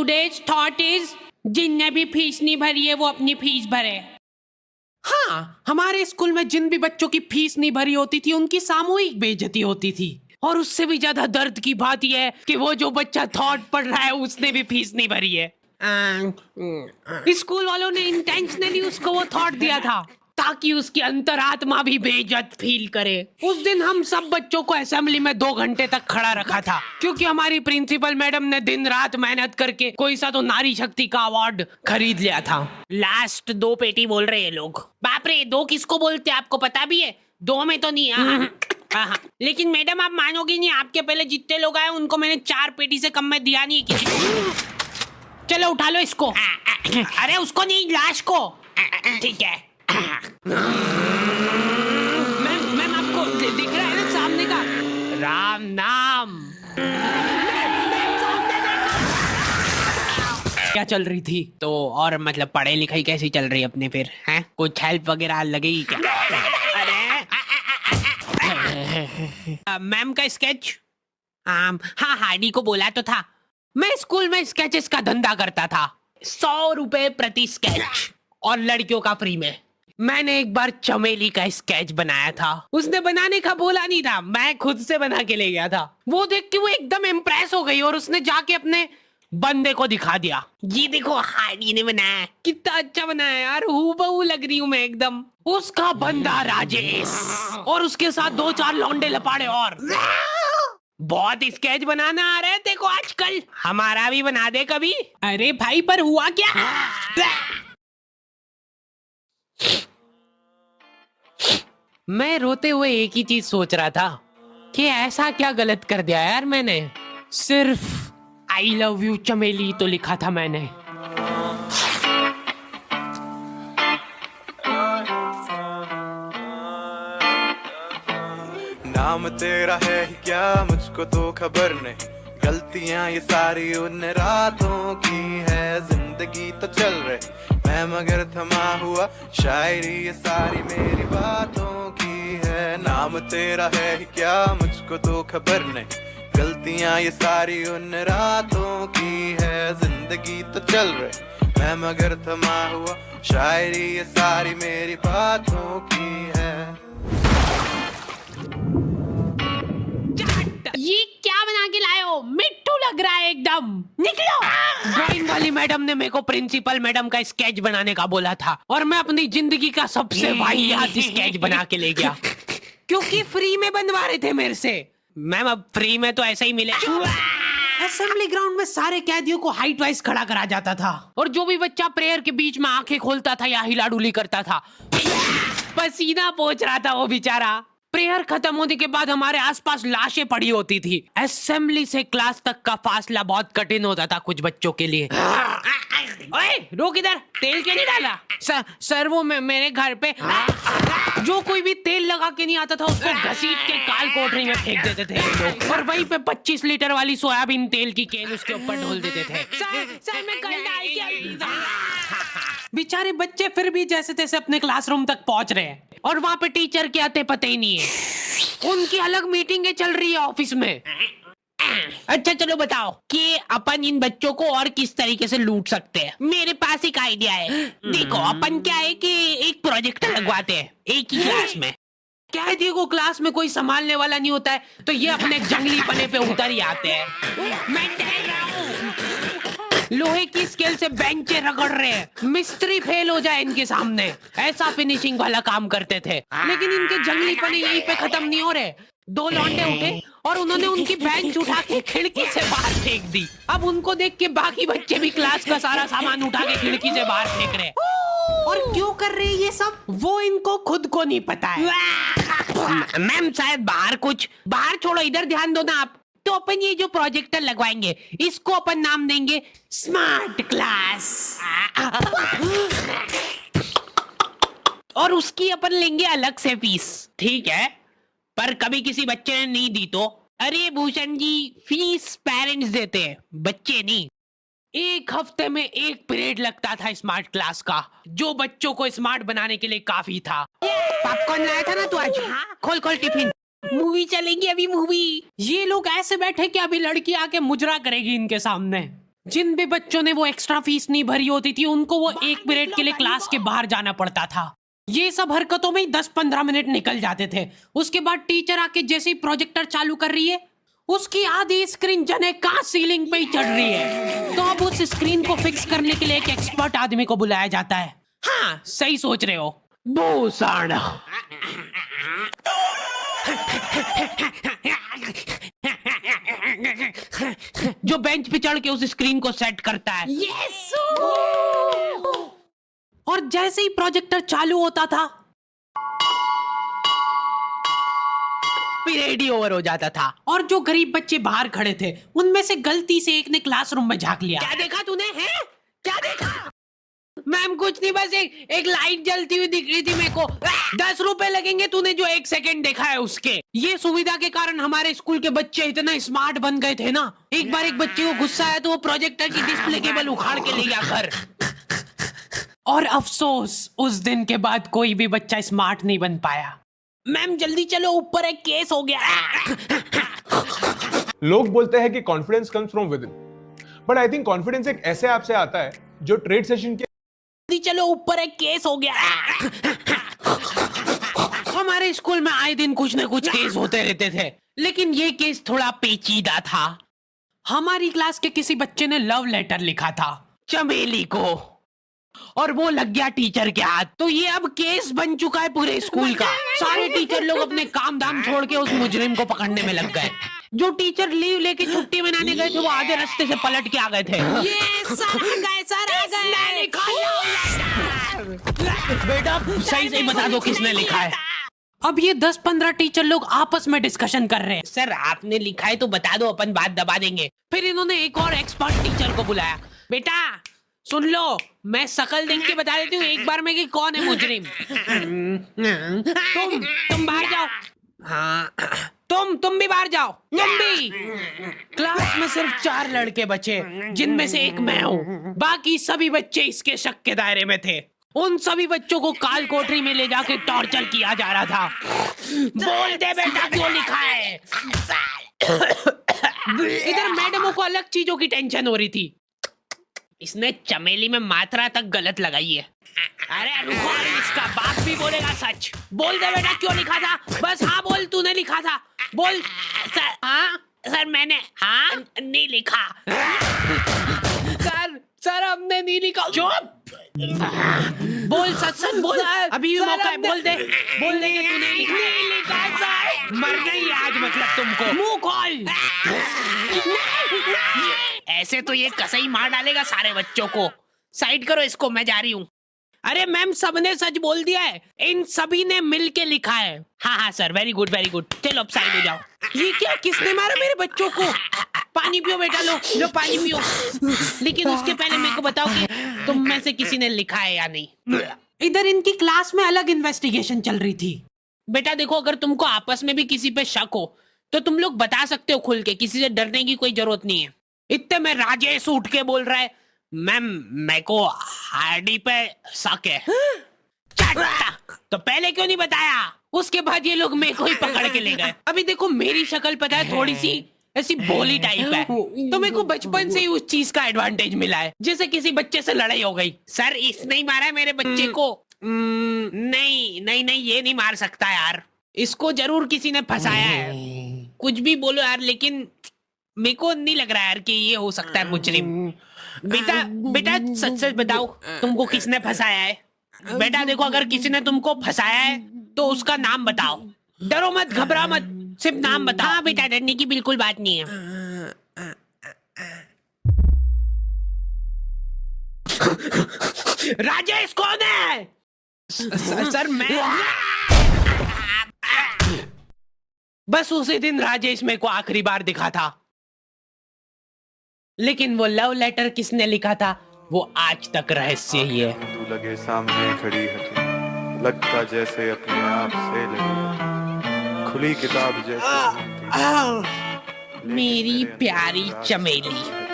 Today's thought is जिनने भी fees नहीं भरी है वो अपनी फीस भरे। हाँ, हमारे स्कूल में जिन भी बच्चों की फीस नहीं भरी होती थी उनकी सामूहिक बेइज्जती होती थी। और उससे भी ज्यादा दर्द की बात यह है कि वो जो बच्चा थॉट पढ़ रहा है उसने भी फीस नहीं भरी है। स्कूल वालों ने इंटेंशनली उसको वो थॉट दिया था ताकि उसकी अंतरात्मा भी बेइज्जत फील करे। उस दिन हम सब बच्चों को असेंबली में 2 घंटे तक खड़ा रखा था क्योंकि हमारी प्रिंसिपल मैडम ने दिन रात मेहनत करके कोई सा तो नारी शक्ति का अवार्ड खरीद लिया था। लास्ट 2 पेटी बोल रहे हैं लोग। बाप रे, 2 किसको बोलते हैं आपको पता भी है? 2 में तो नहीं है। हाँ, लेकिन मैडम आप मानोगी नहीं, आपके पहले जितने लोग आए उनको मैंने 4 पेटी से कम में दिया नहीं किसी को। चलो उठा लो इसको। अरे उसको नहीं, लाश को। ठीक है। मैम आपको दिख रहा है ना सामने का राम नाम? क्या चल रही थी तो? और मतलब पढ़ाई लिखाई कैसी चल रही है अपने? फिर हैं कुछ हेल्प वगैरह लगेगी क्या? मैम का स्केच? हाँ, हार्डी को बोला तो था। मैं स्कूल में स्केचेस का धंधा करता था, 100 रुपए प्रति स्केच और लड़कियों का फ्री में। मैंने एक बार चमेली का स्केच बनाया था। उसने बनाने का बोला नहीं था, मैं खुद से बना के ले गया था। वो देख के वो एकदम इम्प्रेस हो गई और उसने जाके अपने बंदे को दिखा दिया, ये देखो हार्डी ने बनाया, कितना अच्छा बनाया यार, हूबहू लग रही हूँ मैं एकदम। उसका बंदा राजेश और उसके साथ 2-4 लौंडे लपाड़े और बहुत स्केच बनाना आ रहा है देखो आजकल, हमारा भी बना दे कभी। अरे भाई पर हुआ क्या? मैं रोते हुए एक ही चीज सोच रहा था कि ऐसा क्या गलत कर दिया यार मैंने। सिर्फ आई लव यू चमेली तो लिखा था मैंने। नाम तेरा है ही क्या मुझको तो खबर नहीं, गलतियां ये सारी उन रातों की है, जिंदगी तो चल रही मैं मगर थमा हुआ, शायरी ये सारी मेरी बातों की है। नाम तेरा है ही क्या मुझको तो खबर नहीं, गलतियां ये सारी उन रातों की है, जिंदगी तो चल रही मैं मगर थमा हुआ, शायरी ये सारी मेरी बातों की है। ये क्या बना के लाए हो? मिट्टू लग रहा है एकदम। निकलो। ड्राइंग वाली मैडम ने मेरे को प्रिंसिपल मैडम का स्केच बनाने का बोला था और मैं अपनी जिंदगी का सबसे वाहियात स्केच बना के ले गया क्योंकि फ्री में बनवा रहे थे मेरे से। मैम अब फ्री में तो ऐसा ही मिलेगा। असेंबली ग्राउंड में सारे कैदियों को हाइट वाइज खड़ा करा जाता था और जो भी बच्चा प्रेयर के बीच में आंखें खोलता था या हिला डुली करता था, पसीना पोंछ रहा था वो बेचारा। प्रेयर खत्म होने के बाद हमारे आसपास लाशें पड़ी होती थी। असेंबली से क्लास तक का फासला बहुत कठिन होता था कुछ बच्चों के लिए। ओए रोक, इधर तेल क्यों नहीं डाला? सर वो मेरे घर पे जो कोई भी तेल लगा के नहीं आता था उसको घसीट के काल कोठरी में फेंक देते थे लोग और वहीं पे 25 लीटर वाली सोयाबीन तेल की केन उसके ऊपर ढोल देते थे। सर मैं कल डाल के बेचारे बच्चे फिर भी जैसे तैसे अपने क्लासरूम तक पहुंच रहे हैं और वहां पे टीचर के आते पते ही नहीं है। उनकी अलग मीटिंगें चल रही है ऑफिस में। अच्छा चलो बताओ कि अपन इन बच्चों को और किस तरीके से लूट सकते हैं। मेरे पास एक आइडिया है। देखो अपन क्या है कि एक प्रोजेक्टर लगवाते हैं एक ही क्लास में। कैदी को क्लास में कोई संभालने वाला नहीं होता है तो ये अपने जंगली पने पे उतर ही आते हैं। मैं कह रहा हूँ लोहे की स्केल से बेंचे रगड़ रहे हैं, मिस्त्री फेल हो जाए इनके सामने, ऐसा फिनिशिंग वाला काम करते थे। लेकिन इनके जंगली पने यहीं पे खत्म नहीं हो रहे। 2 लौंडे उठे और उन्होंने उनकी बेंच उठा के खिड़की से बाहर फेंक दी। अब उनको देख के बाकी बच्चे भी क्लास का सारा सामान उठा के खिड़की से बाहर फेंक रहे। और क्यों कर रहे हैं ये सब वो इनको खुद को नहीं पता है। मैम शायद बाहर छोड़ो, इधर ध्यान दो ना आप। तो अपन ये जो प्रोजेक्टर लगवाएंगे इसको अपन नाम देंगे स्मार्ट क्लास और उसकी अपन लेंगे अलग से फीस। ठीक है, पर कभी किसी बच्चे ने नहीं दी तो? अरे भूषण जी, फीस पेरेंट्स देते हैं, बच्चे नहीं। 1 हफ्ते में 1 पीरियड लगता था स्मार्ट क्लास का, जो बच्चों को स्मार्ट बनाने के लिए काफी था। पॉपकॉर्न लाया था ना तू आज? हाँ, खोल टिफिन। मूवी चलेगी अभी, मूवी। ये लोग ऐसे बैठे कि अभी लड़की आके मुजरा करेगी इनके सामने। जिन भी बच्चों ने वो एक्स्ट्रा फीस नहीं भरी होती थी उनको वो 1 पीरियड के लिए क्लास के बाहर जाना पड़ता था। ये सब हरकतों में ही 10-15 मिनट निकल जाते थे। उसके बाद टीचर आके जैसे ही प्रोजेक्टर चालू कर रही है उसकी आधी स्क्रीन जने कहाँ सीलिंग पे ही चढ़ रही है। तो अब उस स्क्रीन को फिक्स करने के लिए एक एक्सपर्ट आदमी को बुलाया जाता है। हाँ सही सोच रहे हो, भूषण। जो बेंच पे चढ़ के उस स्क्रीन को सेट करता है। यस। और जैसे ही प्रोजेक्टर चालू होता था पीरियड ही ओवर हो जाता था और जो गरीब बच्चे बाहर खड़े थे उनमें से गलती से एक ने क्लासरूम में झांक लिया। क्या देखा तूने? है क्या देखा? मैम कुछ नहीं, बस एक लाइट जलती हुई दिख रही थी मेरे को। 10 रुपए लगेंगे तूने जो 1 सेकंड देखा है उसके। ये सुविधा के कारण हमारे स्कूल के बच्चे इतना स्मार्ट बन गए थे ना, एक बार एक बच्चे को गुस्सा आया तो वो प्रोजेक्टर की डिस्प्ले केबल उखाड़ के ले गया घर। और अफसोस उस दिन के बाद कोई भी बच्चा स्मार्ट नहीं बन पाया। मैम जल्दी चलो, ऊपर एक केस हो गया। लोग बोलते हैं कि confidence comes from with in, but I think confidence एक ऐसे ऐप से आता है जो ट्रेड सेशन के। जल्दी चलो, ऊपर एक केस हो गया। हमारे स्कूल में आए दिन कुछ न कुछ केस होते रहते थे, लेकिन ये केस थोड़ा पेचीदा था। हमारी क्लास के किसी बच्चे ने लव लेटर लिखा था चमेली को और वो लग गया टीचर के हाथ। तो ये अब केस बन चुका है पूरे स्कूल का। सारे टीचर लोग अपने काम धाम छोड़ के उस मुजरिम को पकड़ने में लग गए। जो टीचर लीव लेके छुट्टी मनाने गए थे वो आधे रास्ते से पलट के आ गए थे। बेटा सही सही बता दो किसने लिखा है। अब ये 10-15 टीचर लोग आपस में डिस्कशन कर रहे हैं। सर आपने लिखा है तो बता दो, अपन बात दबा देंगे। फिर इन्होंने एक और एक्सपर्ट टीचर को बुलाया। बेटा सुन लो, मैं शकल देख के बता देती हूँ एक बार में कि कौन है मुजरिम। तुम बाहर जाओ। हाँ तुम भी बाहर जाओ। तुम भी। क्लास में सिर्फ 4 लड़के बचे जिनमें से एक मैं हूँ। बाकी सभी बच्चे इसके शक के दायरे में थे। उन सभी बच्चों को काल कोठरी में ले जाके टॉर्चर किया जा रहा था। बोल दे बेटा क्यों लिखा है। इधर मैडमों को अलग चीजों की टेंशन हो रही थी। इसने चमेली में मात्रा तक गलत लगाई है। अरे रुको, इसका बाप भी बोलेगा सच। बोल दे बेटा क्यों लिखा था। बस हाँ बोल, तूने लिखा था। बोल। सर हाँ सर मैंने हाँ नहीं लिखा। सर हमने नहीं लिखा। चुप। बोल सच सच बोल, अभी भी मौका है। बोल दे कि तूने लिखा सर। मरना ही आज मतलब तुमको। मुंह खोल। ऐसे तो ये कसाई मार डालेगा सारे बच्चों को। साइड करो इसको, मैं जा रही हूँ। अरे मैम सबने सच बोल दिया है, इन सभी ने मिल के लिखा है। हाँ sir, very good very good. चलो अब साइड हो जाओ। ये क्या, किसने मारा मेरे बच्चों को? पानी पियो बेटा, लो पानी पियो। लेकिन उसके पहले मेरे को बताओ कि तुम में से किसी ने लिखा है या नहीं। इधर इनकी क्लास में अलग इन्वेस्टिगेशन चल रही थी। बेटा देखो, अगर तुमको आपस में भी किसी पे शक हो तो तुम लोग बता सकते हो खुल के, किसी से डरने की कोई जरूरत नहीं है। इतने में राजेश उठ के बोल रहा है, मैम मेरे को हार्डी पे शक है। तो पहले क्यों नहीं बताया? उसके बाद ये लोग मेरे को ही पकड़ के ले गए। अभी देखो मेरी शक्ल पता है थोड़ी सी ऐसी भोली टाइप है, तो मेरे को बचपन से ही उस चीज का एडवांटेज मिला है। जैसे किसी बच्चे से लड़ाई हो गई, सर इसने ही मारा है मेरे बच्चे को। नहीं ये नहीं मार सकता यार, इसको जरूर किसी ने फंसाया है। कुछ भी बोलो यार, लेकिन मेरे को नहीं लग रहा यार कि ये हो सकता है मुजरिम। बेटा सच सच बताओ, तुमको किसने फंसाया है? बेटा देखो, अगर किसी ने तुमको फंसाया है तो उसका नाम बताओ। डरो मत, घबरा मत, सिर्फ नाम बताओ। हाँ बेटा, डरने की बिल्कुल बात नहीं है। राजेश कौन है? सर मैं। बस उसी दिन राजेश मेरे को आखिरी बार दिखा था, लेकिन वो लव लेटर किसने लिखा था वो आज तक रहस्य ही है। तू लगे सामने खड़ी है तू, लगता जैसे अपने आप से लगी खुली किताब जैसे। मेरी प्यारी चमेली।